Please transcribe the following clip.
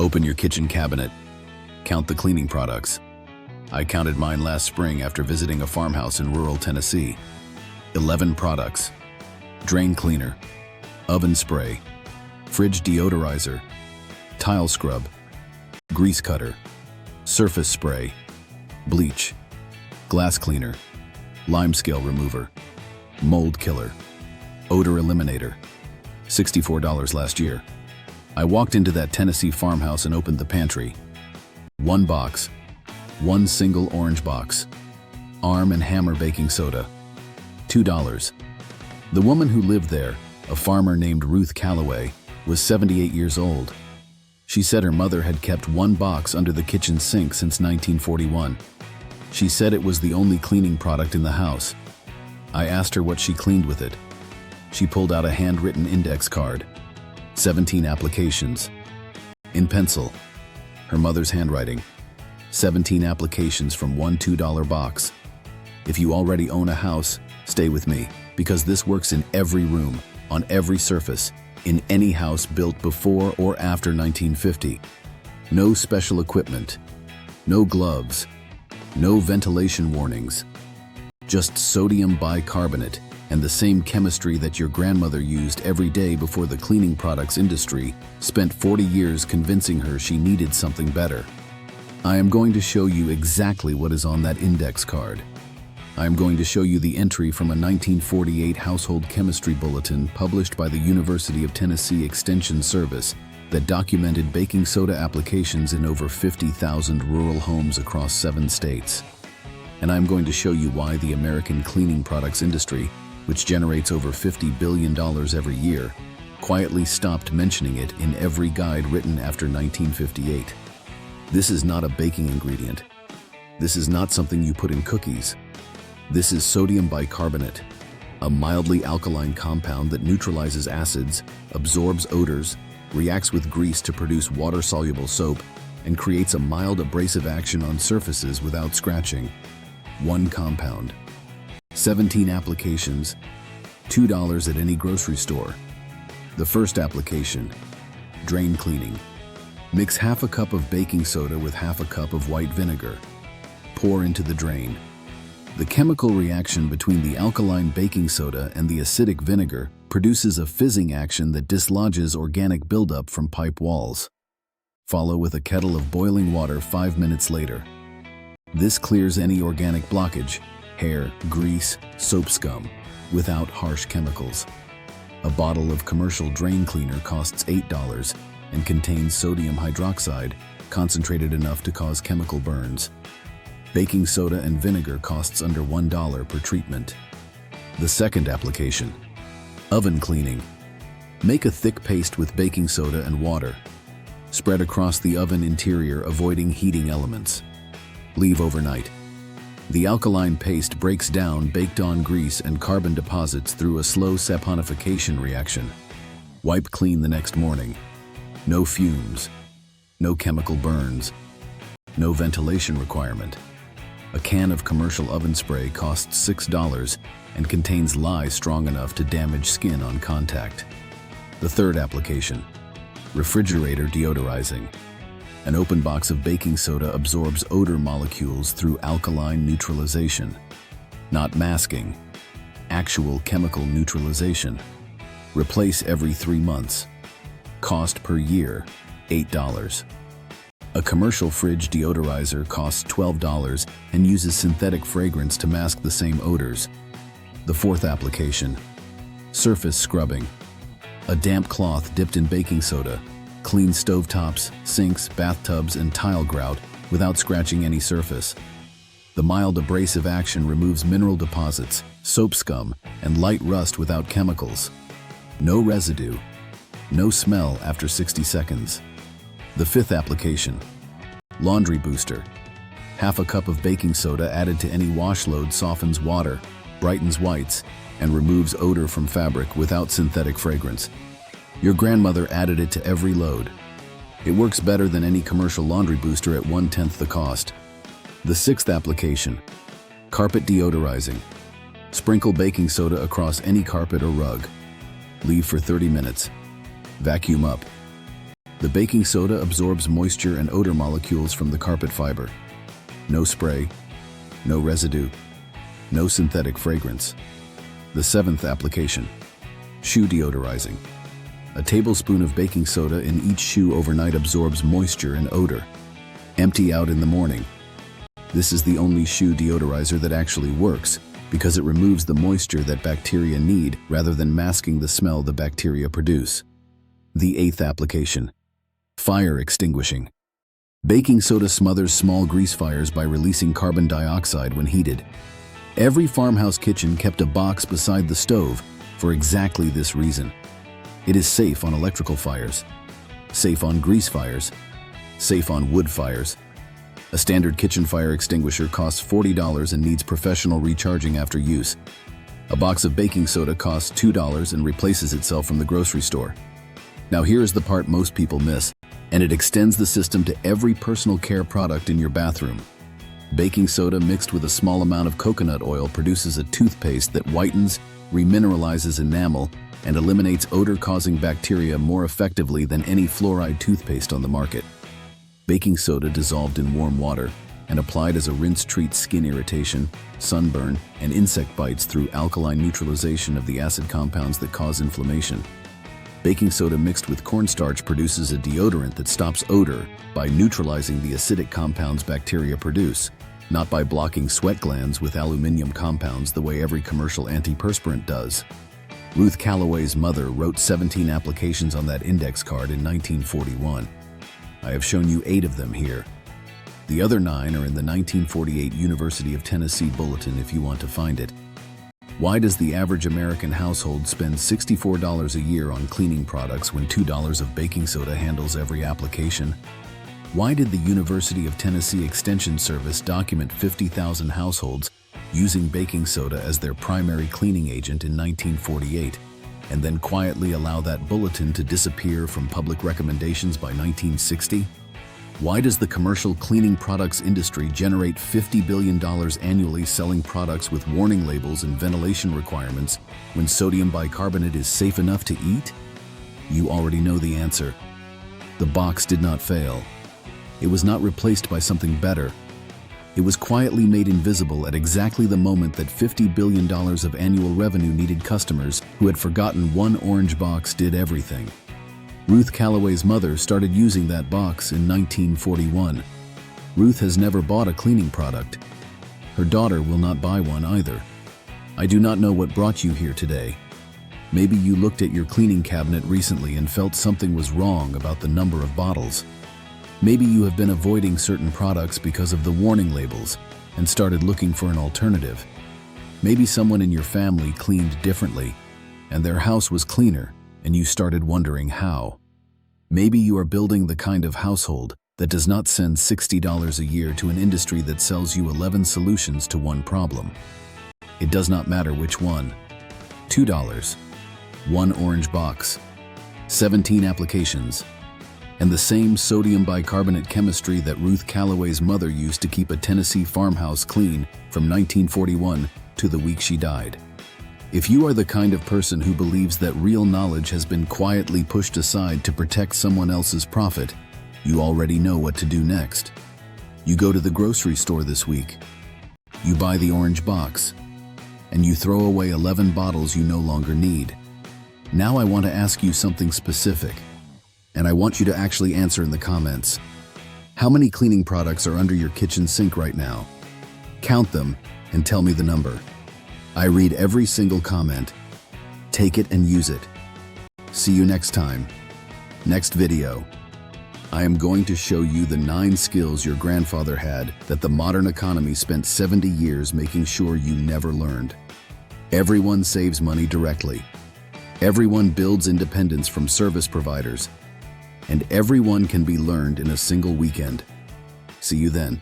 Open your kitchen cabinet. Count the cleaning products. I counted mine last spring after visiting a farmhouse in rural Tennessee. 11 products. Drain cleaner, oven spray, fridge deodorizer, tile scrub, grease cutter, surface spray, bleach, glass cleaner, lime scale remover, mold killer, odor eliminator. $64 last year. I walked into that Tennessee farmhouse and opened the pantry. One box, one single orange box. Arm & Hammer baking soda, $2. The woman who lived there, a farmer named Ruth Calloway, was 78 years old. She said her mother had kept one box under the kitchen sink since 1941. She said it was the only cleaning product in the house. I asked her what she cleaned with it. She pulled out a handwritten index card. 17 applications. In pencil. Her mother's handwriting. 17 applications from one $2 box. If you already own a house, stay with me, because this works in every room, on every surface, in any house built before or after 1950. No special equipment. No gloves. No ventilation warnings. Just sodium bicarbonate and the same chemistry that your grandmother used every day before the cleaning products industry spent 40 years convincing her she needed something better. I am going to show you exactly what is on that index card. I am going to show you the entry from a 1948 household chemistry bulletin published by the University of Tennessee Extension Service that documented baking soda applications in over 50,000 rural homes across 7 states. And I'm going to show you why the American cleaning products industry, which generates over $50 billion every year, quietly stopped mentioning it in every guide written after 1958. This is not a baking ingredient. This is not something you put in cookies. This is sodium bicarbonate, a mildly alkaline compound that neutralizes acids, absorbs odors, reacts with grease to produce water-soluble soap, and creates a mild abrasive action on surfaces without scratching. One compound. 17 applications, $2 at any grocery store. The first application, drain cleaning. Mix half a cup of baking soda with half a cup of white vinegar. Pour into the drain. The chemical reaction between the alkaline baking soda and the acidic vinegar produces a fizzing action that dislodges organic buildup from pipe walls. Follow with a kettle of boiling water 5 minutes later. This clears any organic blockage, hair, grease, soap scum, without harsh chemicals. A bottle of commercial drain cleaner costs $8 and contains sodium hydroxide, concentrated enough to cause chemical burns. Baking soda and vinegar costs under $1 per treatment. The second application, oven cleaning. Make a thick paste with baking soda and water. Spread across the oven interior, avoiding heating elements. Leave overnight. The alkaline paste breaks down baked-on grease and carbon deposits through a slow saponification reaction. Wipe clean the next morning. No fumes. No chemical burns. No ventilation requirement. A can of commercial oven spray costs $6 and contains lye strong enough to damage skin on contact. The third application, refrigerator deodorizing. An open box of baking soda absorbs odor molecules through alkaline neutralization. Not masking, actual chemical neutralization. Replace every 3 months. Cost per year, $8. A commercial fridge deodorizer costs $12 and uses synthetic fragrance to mask the same odors. The fourth application, surface scrubbing. A damp cloth dipped in baking soda cleans stovetops, sinks, bathtubs, and tile grout without scratching any surface. The mild abrasive action removes mineral deposits, soap scum, and light rust without chemicals. No residue. No smell after 60 seconds. The fifth application, laundry booster. Half a cup of baking soda added to any wash load softens water, brightens whites, and removes odor from fabric without synthetic fragrance. Your grandmother added it to every load. It works better than any commercial laundry booster at 1/10 the cost. The sixth application, carpet deodorizing. Sprinkle baking soda across any carpet or rug. Leave for 30 minutes. Vacuum up. The baking soda absorbs moisture and odor molecules from the carpet fiber. No spray, no residue, no synthetic fragrance. The 7th application, shoe deodorizing. A tablespoon of baking soda in each shoe overnight absorbs moisture and odor. Empty out in the morning. This is the only shoe deodorizer that actually works because it removes the moisture that bacteria need rather than masking the smell the bacteria produce. The 8th application, fire extinguishing. Baking soda smothers small grease fires by releasing carbon dioxide when heated. Every farmhouse kitchen kept a box beside the stove for exactly this reason. It is safe on electrical fires, safe on grease fires, safe on wood fires. A standard kitchen fire extinguisher costs $40 and needs professional recharging after use. A box of baking soda costs $2 and replaces itself from the grocery store. Now here is the part most people miss, and it extends the system to every personal care product in your bathroom. Baking soda mixed with a small amount of coconut oil produces a toothpaste that whitens, remineralizes enamel, and eliminates odor-causing bacteria more effectively than any fluoride toothpaste on the market. Baking soda dissolved in warm water and applied as a rinse treats skin irritation, sunburn, and insect bites through alkaline neutralization of the acid compounds that cause inflammation. Baking soda mixed with cornstarch produces a deodorant that stops odor by neutralizing the acidic compounds bacteria produce, not by blocking sweat glands with aluminum compounds the way every commercial antiperspirant does. Ruth Calloway's mother wrote 17 applications on that index card in 1941. I have shown you 8 of them here. The other 9 are in the 1948 University of Tennessee Bulletin if you want to find it. Why does the average American household spend $64 a year on cleaning products when $2 of baking soda handles every application? Why did the University of Tennessee Extension Service document 50,000 households using baking soda as their primary cleaning agent in 1948, and then quietly allow that bulletin to disappear from public recommendations by 1960? Why does the commercial cleaning products industry generate $50 billion annually selling products with warning labels and ventilation requirements when sodium bicarbonate is safe enough to eat? You already know the answer. The box did not fail. It was not replaced by something better. It was quietly made invisible at exactly the moment that $50 billion of annual revenue needed customers who had forgotten one orange box did everything. Ruth Calloway's mother started using that box in 1941. Ruth has never bought a cleaning product. Her daughter will not buy one either. I do not know what brought you here today. Maybe you looked at your cleaning cabinet recently and felt something was wrong about the number of bottles. Maybe you have been avoiding certain products because of the warning labels and started looking for an alternative. Maybe someone in your family cleaned differently and their house was cleaner and you started wondering how. Maybe you are building the kind of household that does not send $60 a year to an industry that sells you 11 solutions to one problem. It does not matter which one. $2, one orange box, 17 applications, and the same sodium bicarbonate chemistry that Ruth Calloway's mother used to keep a Tennessee farmhouse clean from 1941 to the week she died. If you are the kind of person who believes that real knowledge has been quietly pushed aside to protect someone else's profit, you already know what to do next. You go to the grocery store this week. You buy the orange box, and you throw away 11 bottles you no longer need. Now I want to ask you something specific, and I want you to actually answer in the comments. How many cleaning products are under your kitchen sink right now? Count them and tell me the number. I read every single comment. Take it and use it. See you next time. Next video. I am going to show you the 9 skills your grandfather had that the modern economy spent 70 years making sure you never learned. Everyone saves money directly. Everyone builds independence from service providers. And everyone can be learned in a single weekend. See you then.